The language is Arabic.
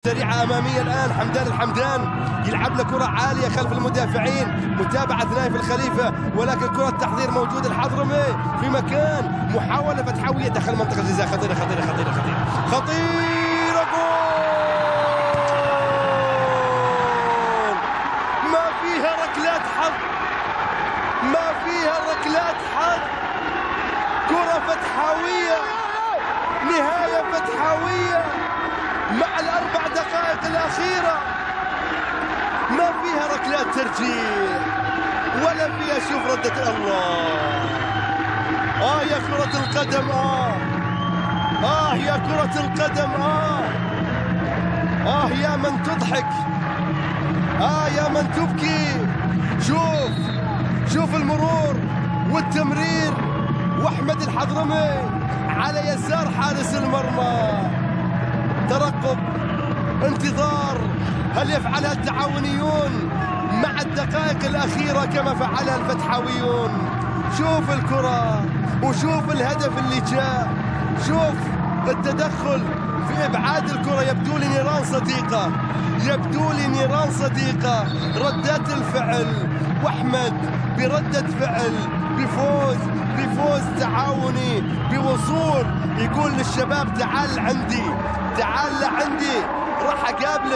سريعة أمامية الآن. حمدان الحمدان يلعب له كرة عالية خلف المدافعين، متابعة نايف الخليفة، ولكن كرة تحضير موجود. الحضرمي في مكان، محاولة فتحوية داخل منطقة الجزاء، خطيرة خطيرة خطيرة خطيرة خطيرة، جول! ما فيها ركلات حظ، ما فيها ركلات حظ، كرة فتحوية، نهاية فتحوية مع الأربع دقائق الأخيرة، ما فيها ركلات ترجيح ولا فيها شوف ردة الله. يا كرة القدم، يا كرة القدم، يا من تضحك، يا من تبكي. شوف المرور والتمرير، واحمد الحضرمي على يسار حارس المرمى، ترقب، انتظار، هل يفعلها التعاونيون مع الدقائق الأخيرة كما فعلها الفتحاويون؟ شوف الكرة وشوف الهدف اللي جاء، شوف التدخل في إبعاد الكرة. يبدو لي نيران صديقة، يبدو لي نيران صديقة، ردات الفعل، وأحمد بردة فعل، بفوز تعاوني، بوصول، يقول للشباب تعال عندي، تعال لعندي، راح أقابلك.